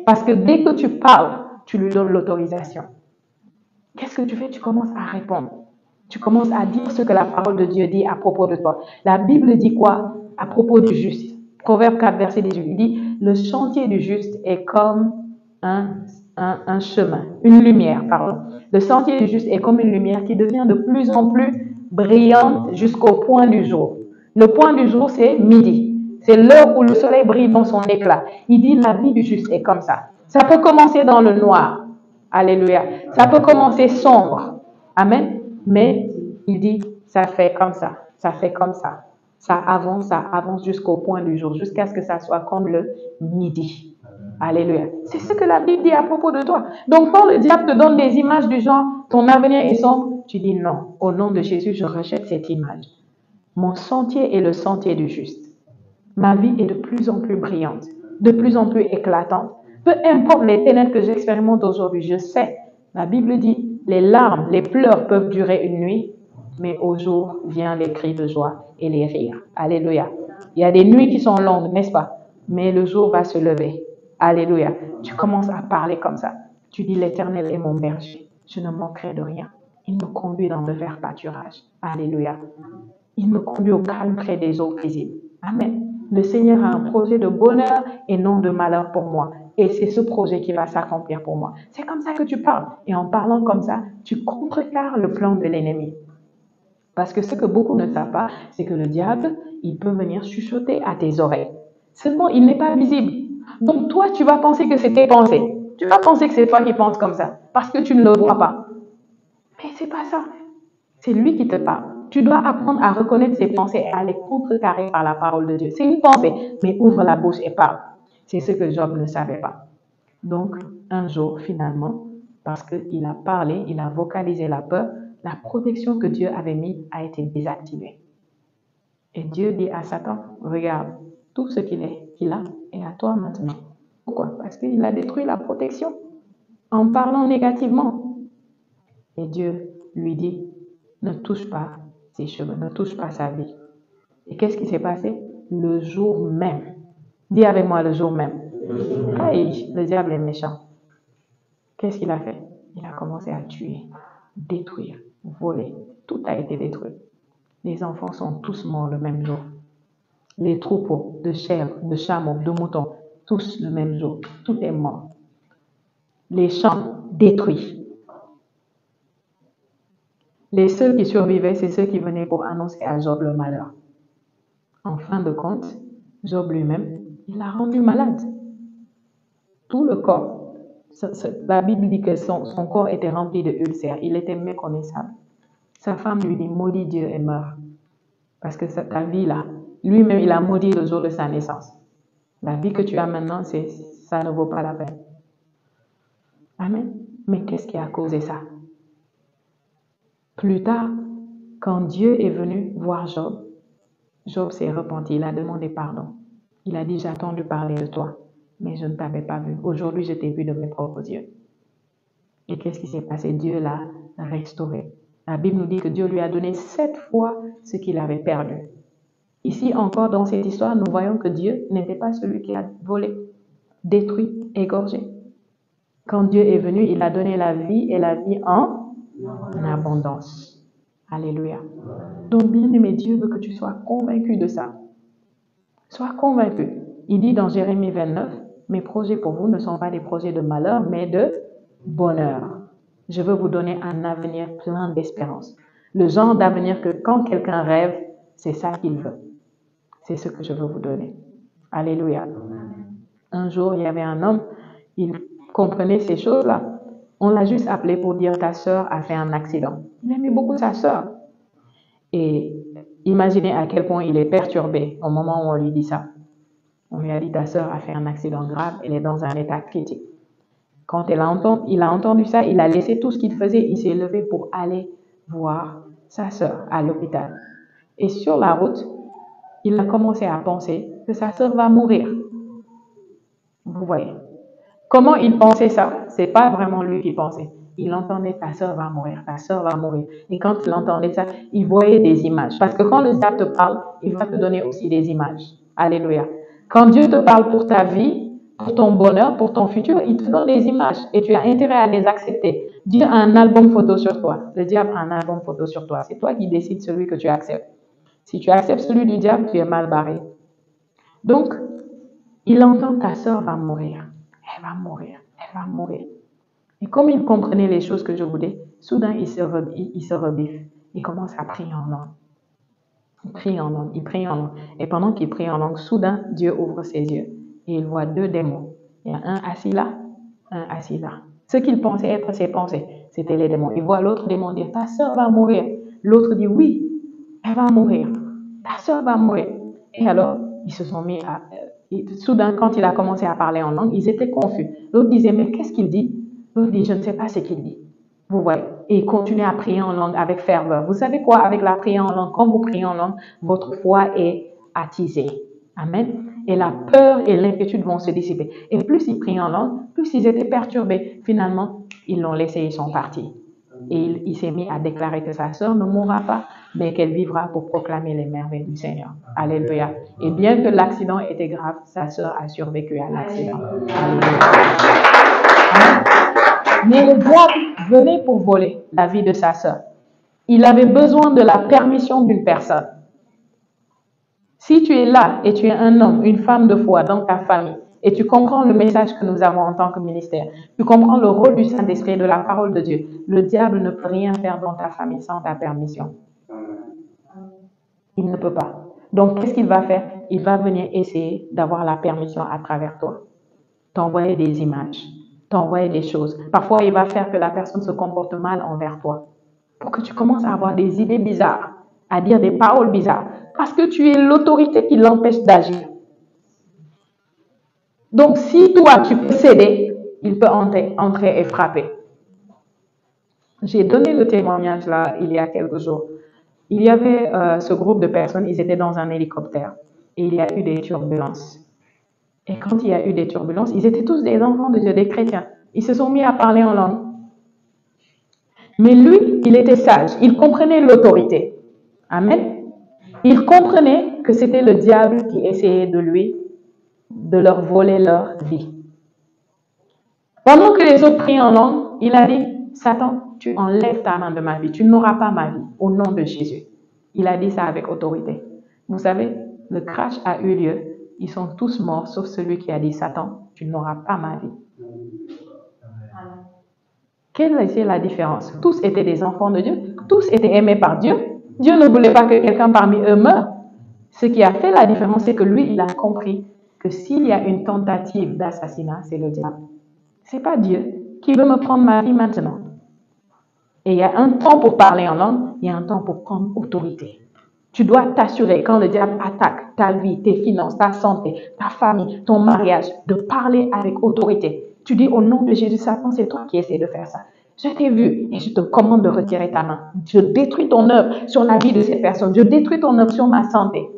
Parce que dès que tu parles, tu lui donnes l'autorisation. Qu'est-ce que tu fais? Tu commences à répondre. Tu commences à dire ce que la parole de Dieu dit à propos de toi. La Bible dit quoi à propos du juste? Proverbe 4, verset 18, il dit, le chantier du juste est comme un chemin, une lumière, pardon. Le sentier du juste est comme une lumière qui devient de plus en plus brillante jusqu'au point du jour. Le point du jour, c'est midi. C'est l'heure où le soleil brille dans son éclat. Il dit, la vie du juste est comme ça. Ça peut commencer dans le noir. Alléluia. Ça peut commencer sombre. Amen. Mais il dit, ça fait comme ça. Ça fait comme ça. Ça avance jusqu'au point du jour, jusqu'à ce que ça soit comme le midi. Alléluia. C'est ce que la Bible dit à propos de toi. Donc, quand le diable te donne des images du genre, ton avenir est sombre, tu dis non. Au nom de Jésus, je rejette cette image. Mon sentier est le sentier du juste. Ma vie est de plus en plus brillante, de plus en plus éclatante. Peu importe les ténèbres que j'expérimente aujourd'hui, je sais, la Bible dit, les larmes, les pleurs peuvent durer une nuit, mais au jour vient les cris de joie et les rires. Alléluia. Il y a des nuits qui sont longues, n'est-ce pas? Mais le jour va se lever. Alléluia. Tu commences à parler comme ça. Tu dis, l'Éternel est mon berger. Je ne manquerai de rien. Il me conduit dans de verts pâturages. Alléluia. Il me conduit au calme près des eaux paisibles. Amen. Le Seigneur a un projet de bonheur et non de malheur pour moi. Et c'est ce projet qui va s'accomplir pour moi. C'est comme ça que tu parles. Et en parlant comme ça, tu contrecarres le plan de l'ennemi. Parce que ce que beaucoup ne savent pas, c'est que le diable, il peut venir chuchoter à tes oreilles. Seulement, il n'est pas visible. Donc toi, tu vas penser que c'est tes pensées. Tu vas penser que c'est toi qui penses comme ça. Parce que tu ne le vois pas. Mais c'est pas ça. C'est lui qui te parle. Tu dois apprendre à reconnaître ses pensées et à les contrecarrer par la parole de Dieu. C'est une pensée, mais ouvre la bouche et parle. C'est ce que Job ne savait pas. Donc, un jour, finalement, parce qu'il a parlé, il a vocalisé la peur, la protection que Dieu avait mise a été désactivée. Et Dieu dit à Satan, regarde, tout ce qu'il a est à toi maintenant. Pourquoi? Parce qu'il a détruit la protection en parlant négativement. Et Dieu lui dit, ne touche pas ses cheveux, ne touche pas sa vie. Et qu'est-ce qui s'est passé? Le jour même. Dis avec moi le jour même. Aïe, le diable est méchant. Qu'est-ce qu'il a fait? Il a commencé à tuer, détruire, voler. Tout a été détruit. Les enfants sont tous morts le même jour. Les troupeaux de chèvres, de chameaux, de moutons, tous le même jour. Tout est mort. Les champs détruits. Les seuls qui survivaient, c'est ceux qui venaient pour annoncer à Job le malheur. En fin de compte, Job lui-même, il l'a rendu malade. Tout le corps. La Bible dit que son corps était rempli de ulcères. Il était méconnaissable. Sa femme lui dit, maudit Dieu et meurt. Parce que ta vie là, lui-même, il a maudit le jour de sa naissance. La vie que tu as maintenant, ça ne vaut pas la peine. Amen. Mais qu'est-ce qui a causé ça? Plus tard, quand Dieu est venu voir Job, Job s'est repenti, il a demandé pardon. Il a dit, j'ai entendu parler de toi, mais je ne t'avais pas vu. Aujourd'hui, je t'ai vu de mes propres yeux. Et qu'est-ce qui s'est passé? Dieu l'a restauré. La Bible nous dit que Dieu lui a donné 7 fois ce qu'il avait perdu. Ici encore, dans cette histoire, nous voyons que Dieu n'était pas celui qui a volé, détruit, égorgé. Quand Dieu est venu, il a donné la vie et la vie en abondance. Alléluia. Donc, bien-aimé, Dieu veut que tu sois convaincu de ça. Sois convaincu. Il dit dans Jérémie 29, mes projets pour vous ne sont pas des projets de malheur, mais de bonheur. Je veux vous donner un avenir plein d'espérance. Le genre d'avenir que quand quelqu'un rêve, c'est ça qu'il veut. C'est ce que je veux vous donner. Alléluia. Un jour, il y avait un homme, il comprenait ces choses-là. On l'a juste appelé pour dire ta sœur a fait un accident. Il aimait beaucoup sa sœur. Et Imaginez à quel point il est perturbé au moment où on lui dit ça. On lui a dit, ta sœur a fait un accident grave, elle est dans un état critique. Quand il a entendu ça, il a laissé tout ce qu'il faisait, il s'est levé pour aller voir sa sœur à l'hôpital. Et sur la route, il a commencé à penser que sa sœur va mourir. Vous voyez. Comment il pensait ça? C'est pas vraiment lui qui pensait. Il entendait ta sœur va mourir, ta sœur va mourir. Et quand il entendait ça, il voyait des images. Parce que quand le diable te parle, il va te donner aussi des images. Alléluia. Quand Dieu te parle pour ta vie, pour ton bonheur, pour ton futur, il te donne des images et tu as intérêt à les accepter. Dieu a un album photo sur toi. Le diable a un album photo sur toi. C'est toi qui décides celui que tu acceptes. Si tu acceptes celui du diable, tu es mal barré. Donc, il entend ta sœur va mourir. Elle va mourir. Elle va mourir. Et comme il comprenait les choses que je vous dis, soudain il se rebiffe. Il commence à prier en langue. Il prie en langue, il prie en langue. Et pendant qu'il prie en langue, soudain Dieu ouvre ses yeux. Et il voit deux démons. Il y a un assis là, un assis là. Ce qu'il pensait être ses pensées, c'était les démons. Il voit l'autre démon dire, ta sœur va mourir. L'autre dit, oui, elle va mourir. Ta sœur va mourir. Et alors, ils se sont mis à... soudain, quand il a commencé à parler en langue, ils étaient confus. L'autre disait, mais qu'est-ce qu'il dit? L'autre dit, je ne sais pas ce qu'il dit. Vous voyez. Et il continue à prier en langue avec ferveur. Vous savez quoi? Avec la prière en langue, quand vous priez en langue, votre foi est attisée. Amen. Et la peur et l'inquiétude vont se dissiper. Et plus ils prient en langue, plus ils étaient perturbés. Finalement, ils l'ont laissé, ils sont partis. Et il s'est mis à déclarer que sa sœur ne mourra pas, mais qu'elle vivra pour proclamer les merveilles du Seigneur. Alléluia. Et bien que l'accident était grave, sa sœur a survécu à l'accident. Alléluia. Mais le diable venait pour voler la vie de sa sœur. Il avait besoin de la permission d'une personne. Si tu es là et tu es un homme, une femme de foi dans ta famille, et tu comprends le message que nous avons en tant que ministère, tu comprends le rôle du Saint-Esprit et de la parole de Dieu, le diable ne peut rien faire dans ta famille sans ta permission. Il ne peut pas. Donc, qu'est-ce qu'il va faire? Il va venir essayer d'avoir la permission à travers toi. T'envoyer des images, t'envoyer des choses. Parfois, il va faire que la personne se comporte mal envers toi. Pour que tu commences à avoir des idées bizarres, à dire des paroles bizarres. Parce que tu es l'autorité qui l'empêche d'agir. Donc, si toi, tu peux céder, il peut entrer et frapper. J'ai donné le témoignage là, il y a quelques jours. Il y avait ce groupe de personnes, ils étaient dans un hélicoptère et il y a eu des turbulences. Et quand il y a eu des turbulences, ils étaient tous des enfants de Dieu, des chrétiens. Ils se sont mis à parler en langue. Mais lui, il était sage. Il comprenait l'autorité. Amen. Il comprenait que c'était le diable qui essayait de leur voler leur vie. Pendant que les autres priaient en langue, il a dit, Satan, tu enlèves ta main de ma vie. Tu n'auras pas ma vie au nom de Jésus. Il a dit ça avec autorité. Vous savez, le crash a eu lieu. Ils sont tous morts, sauf celui qui a dit, Satan, tu n'auras pas ma vie. Quelle était la différence? Tous étaient des enfants de Dieu. Tous étaient aimés par Dieu. Dieu ne voulait pas que quelqu'un parmi eux meure. Ce qui a fait la différence, c'est que lui, il a compris que s'il y a une tentative d'assassinat, c'est le diable. C'est pas Dieu qui veut me prendre ma vie maintenant. Et il y a un temps pour parler en langue, il y a un temps pour prendre autorité. Tu dois t'assurer, quand le diable attaque ta vie, tes finances, ta santé, ta famille, ton mariage, de parler avec autorité. Tu dis au nom de Jésus, Satan, c'est toi qui essaies de faire ça. Je t'ai vu et je te commande de retirer ta main. Je détruis ton œuvre sur la vie de cette personne. Je détruis ton œuvre sur ma santé.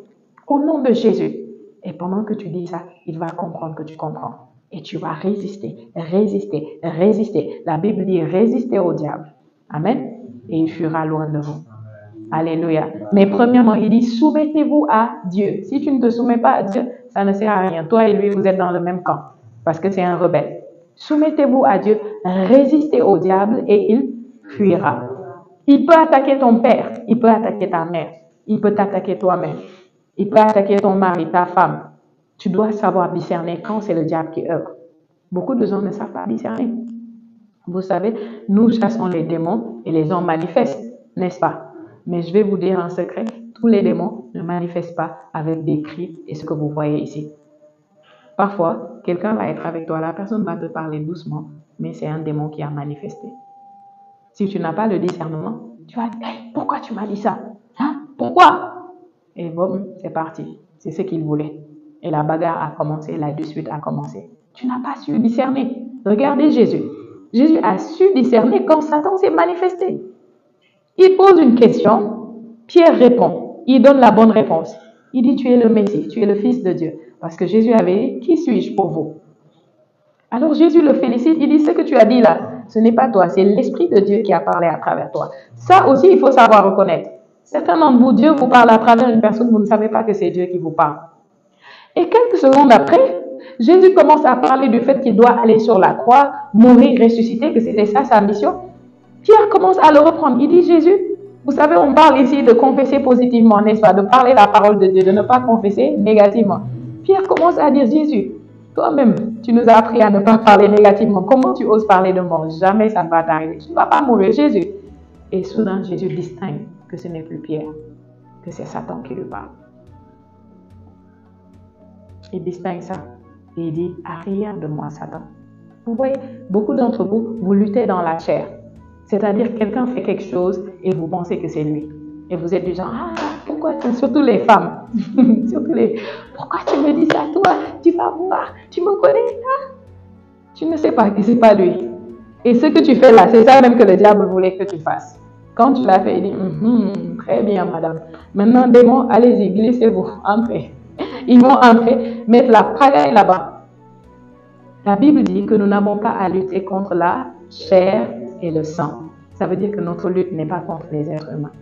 Au nom de Jésus. Et pendant que tu dis ça, il va comprendre que tu comprends. Et tu vas résister, résister, résister. La Bible dit résister au diable. Amen. Et il fuira loin de vous. Alléluia. Mais premièrement, il dit soumettez-vous à Dieu. Si tu ne te soumets pas à Dieu, ça ne sert à rien. Toi et lui, vous êtes dans le même camp. Parce que c'est un rebelle. Soumettez-vous à Dieu, résistez au diable et il fuira. Il peut attaquer ton père, il peut attaquer ta mère, il peut t'attaquer toi-même, il peut attaquer ton mari, ta femme. Tu dois savoir discerner quand c'est le diable qui œuvre. Beaucoup de gens ne savent pas discerner. Vous savez, nous chassons les démons et les hommes manifestent, n'est-ce pas? Mais je vais vous dire un secret, tous les démons ne manifestent pas avec des cris et ce que vous voyez ici. Parfois, quelqu'un va être avec toi, la personne va te parler doucement, mais c'est un démon qui a manifesté. Si tu n'as pas le discernement, tu vas dire, hey, pourquoi tu m'as dit ça? Hein? Pourquoi? Et boum, c'est parti. C'est ce qu'il voulait. Et la bagarre a commencé, la dispute a commencé. Tu n'as pas su discerner. Regardez Jésus. Jésus a su discerner quand Satan s'est manifesté. Il pose une question, Pierre répond. Il donne la bonne réponse. Il dit, tu es le Messie, tu es le Fils de Dieu. Parce que Jésus avait dit, qui suis-je pour vous? Alors Jésus le félicite, il dit, ce que tu as dit là, ce n'est pas toi, c'est l'Esprit de Dieu qui a parlé à travers toi. Ça aussi, il faut savoir reconnaître. Certains d'entre vous, Dieu vous parle à travers une personne, vous ne savez pas que c'est Dieu qui vous parle. Et quelques secondes après, Jésus commence à parler du fait qu'il doit aller sur la croix, mourir, ressusciter, que c'était ça sa mission. Pierre commence à le reprendre. Il dit, Jésus, vous savez, on parle ici de confesser positivement, n'est-ce pas? De parler la parole de Dieu, de ne pas confesser négativement. Pierre commence à dire, Jésus, toi-même, tu nous as appris à ne pas parler négativement. Comment tu oses parler de mort? Jamais ça ne va t'arriver. Tu ne vas pas mourir, Jésus. Et soudain, Jésus distingue que ce n'est plus Pierre, que c'est Satan qui lui parle. Il distingue ça. Et il dit, arrière de moi, Satan. Vous voyez, beaucoup d'entre vous, vous luttez dans la chair. C'est-à-dire, quelqu'un fait quelque chose et vous pensez que c'est lui. Et vous êtes du genre, pourquoi, surtout les femmes, pourquoi tu me dis ça, toi? Tu vas voir, tu me connais, hein? Tu ne sais pas que c'est pas lui. Et ce que tu fais là, c'est ça même que le diable voulait que tu fasses. Quand tu l'as fait, il dit, très bien, madame. Maintenant, démons, allez-y, glissez-vous, entrez. Ils vont entrer, mettre la pagaille là-bas. La Bible dit que nous n'avons pas à lutter contre la chair et le sang. Ça veut dire que notre lutte n'est pas contre les êtres humains.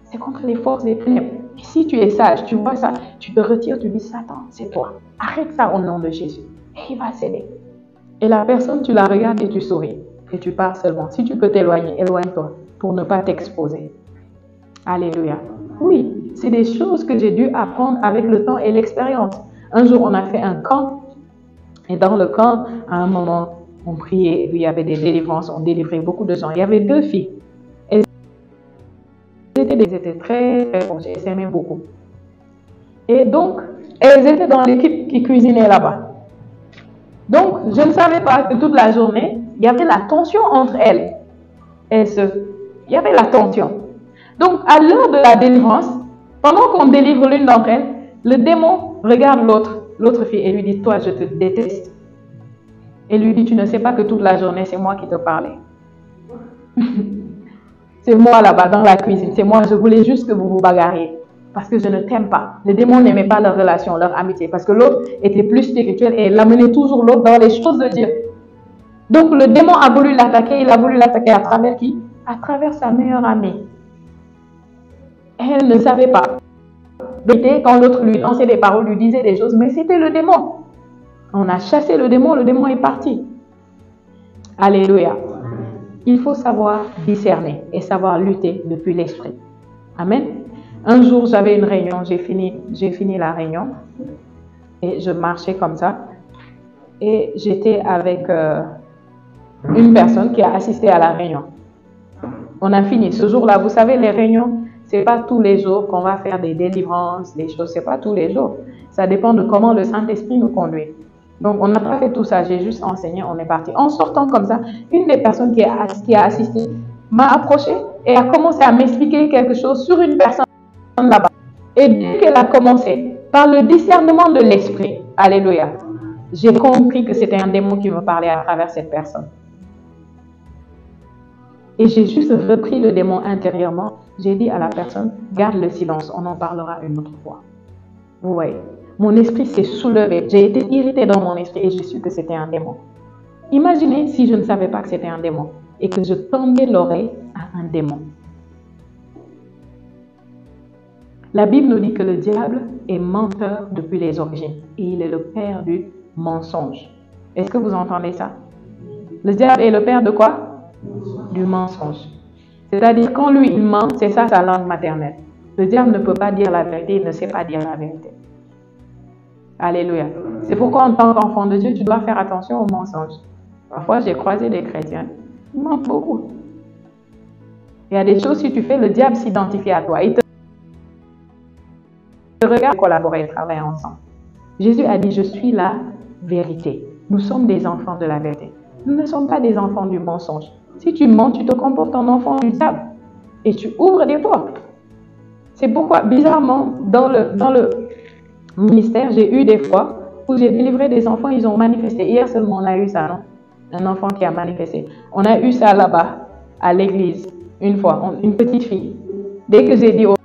C'est contre les forces des ténèbres. Et si tu es sage, tu vois ça, tu te retires, tu dis, Satan, c'est toi. Arrête ça au nom de Jésus. Et il va céder. Et la personne, tu la regardes et tu souris. Et tu pars seulement. Si tu peux t'éloigner, éloigne-toi pour ne pas t'exposer. Alléluia. Oui, c'est des choses que j'ai dû apprendre avec le temps et l'expérience. Un jour, on a fait un camp. Et dans le camp, à un moment, on priait. Il y avait des délivrances. On délivrait beaucoup de gens. Il y avait 2 filles. Elles étaient très, très bonnes. J'ai aimé beaucoup. Et donc, elles étaient dans l'équipe qui cuisinait là-bas. Donc, je ne savais pas que toute la journée, il y avait la tension entre elles. Il y avait la tension. Donc, à l'heure de la délivrance, pendant qu'on délivre l'une d'entre elles, le démon regarde l'autre fille et lui dit, toi, je te déteste. Et lui dit, tu ne sais pas que toute la journée, c'est moi qui te parlais. C'est moi là-bas dans la cuisine. C'est moi, je voulais juste que vous vous bagarriez. Parce que je ne t'aime pas. Le démon n'aimait pas leur relation, leur amitié. Parce que l'autre était plus spirituel et il amenait toujours l'autre dans les choses de Dieu. Donc, le démon a voulu l'attaquer. Il a voulu l'attaquer à travers qui? À travers sa meilleure amie. Elle ne savait pas. Quand l'autre lui lançait des paroles, lui disait des choses, mais c'était le démon. On a chassé le démon est parti. Alléluia. Il faut savoir discerner et savoir lutter depuis l'esprit. Amen. Un jour, j'avais une réunion, j'ai fini la réunion et je marchais comme ça. Et j'étais avec une personne qui a assisté à la réunion. On a fini. Ce jour-là, vous savez, les réunions, c'est pas tous les jours qu'on va faire des délivrances, des choses, c'est pas tous les jours. Ça dépend de comment le Saint-Esprit nous conduit. Donc, on n'a pas fait tout ça, j'ai juste enseigné, on est parti. En sortant comme ça, une des personnes qui a assisté m'a approché et a commencé à m'expliquer quelque chose sur une personne là-bas. Et dès qu'elle a commencé, par le discernement de l'esprit, alléluia, j'ai compris que c'était un démon qui me parlait à travers cette personne. Et j'ai juste repris le démon intérieurement. J'ai dit à la personne, garde le silence, on en parlera une autre fois. Vous voyez, mon esprit s'est soulevé. J'ai été irritée dans mon esprit et j'ai su que c'était un démon. Imaginez si je ne savais pas que c'était un démon et que je tendais l'oreille à un démon. La Bible nous dit que le diable est menteur depuis les origines et il est le père du mensonge. Est-ce que vous entendez ça? Le diable est le père de quoi? Du mensonge. C'est-à-dire quand lui il ment, c'est ça sa langue maternelle. Le diable ne peut pas dire la vérité, il ne sait pas dire la vérité. Alléluia. C'est pourquoi en tant qu'enfant de Dieu, tu dois faire attention aux mensonges. Parfois, j'ai croisé des chrétiens. Ils mentent beaucoup. Il y a des choses, si tu fais, le diable s'identifie à toi. Il te regarde collaborer et travailler ensemble. Jésus a dit, je suis la vérité. Nous sommes des enfants de la vérité. Nous ne sommes pas des enfants du mensonge. Si tu mens, tu te comportes en enfant du diable. Et tu ouvres des portes. C'est pourquoi, bizarrement, dans le ministère, j'ai eu des fois où j'ai délivré des enfants, ils ont manifesté. Hier seulement, on a eu ça, non? Un enfant qui a manifesté. On a eu ça là-bas, à l'église, une fois, une petite fille. Dès que j'ai dit au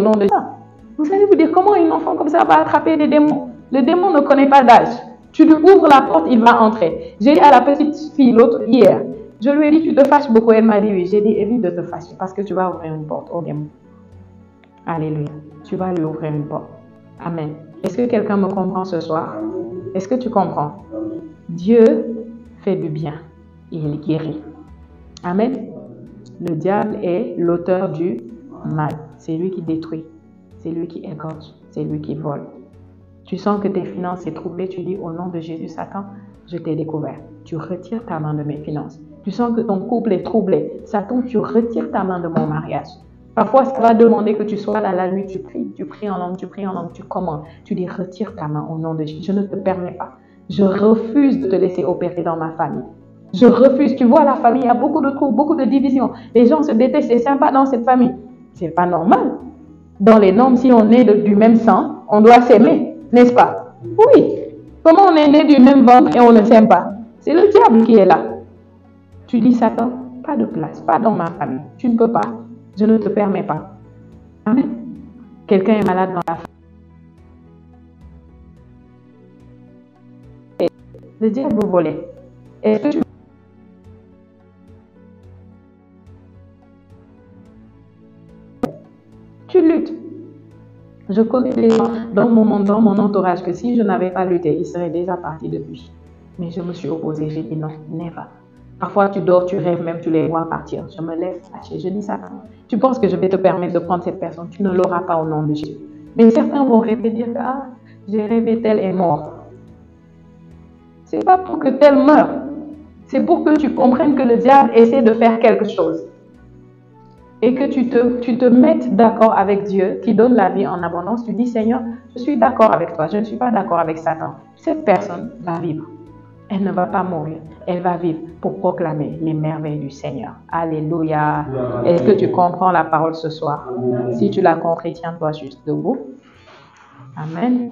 nom de ça, vous allez vous dire comment un enfant comme ça va attraper des démons? Le démon ne connaît pas d'âge. Tu lui ouvres la porte, il va entrer. J'ai dit à la petite fille l'autre hier, je lui ai dit, tu te fâches beaucoup. Elle m'a dit oui. J'ai dit, évite de te fâcher parce que tu vas ouvrir une porte au démon. Alléluia. Tu vas lui ouvrir une porte. Amen. Est-ce que quelqu'un me comprend ce soir? Est-ce que tu comprends? Dieu fait du bien et il guérit. Amen. Le diable est l'auteur du mal. C'est lui qui détruit. C'est lui qui égorge. C'est lui qui vole. Tu sens que tes finances sont troublées. Tu dis au nom de Jésus, Satan, je t'ai découvert. Tu retires ta main de mes finances. Tu sens que ton couple est troublé. Satan, tu retires ta main de mon mariage. Parfois, ça va demander que tu sois là la nuit, tu pries en langue, tu commandes. Tu dis, retire ta main au nom de Jésus. Je ne te permets pas. Je refuse de te laisser opérer dans ma famille. Je refuse. Tu vois, la famille, il y a beaucoup de troubles, beaucoup de divisions. Les gens se détestent. C'est sympa dans cette famille. C'est pas normal. Dans les normes, si on est du même sang, on doit s'aimer, n'est-ce pas? Oui. Comment on est né du même ventre et on ne s'aime pas? C'est le diable qui est là. Tu dis, Satan, pas de place, pas dans ma famille. Tu ne peux pas. Je ne te permets pas. Amen. Quelqu'un est malade dans la famille. Le diable vous volait. Est-ce que tu luttes? Je connais des gens dans mon entourage que si je n'avais pas lutté, ils seraient déjà partis depuis. Mais je me suis opposée. J'ai dit non, never. Parfois, tu dors, tu rêves même, tu les vois partir. Je me lève fâchée. Je dis ça. Tu penses que je vais te permettre de prendre cette personne? Tu ne l'auras pas au nom de Jésus. Mais certains vont rêver, dire que j'ai rêvé, tel est mort. Ce n'est pas pour que tel meure. C'est pour que tu comprennes que le diable essaie de faire quelque chose. Et que tu te mettes d'accord avec Dieu qui donne la vie en abondance. Tu dis, Seigneur, je suis d'accord avec toi. Je ne suis pas d'accord avec Satan. Cette personne va vivre. Elle ne va pas mourir. Elle va vivre pour proclamer les merveilles du Seigneur. Alléluia. Est-ce que tu comprends la parole ce soir? Si tu l'as compris, tiens-toi juste debout. Amen.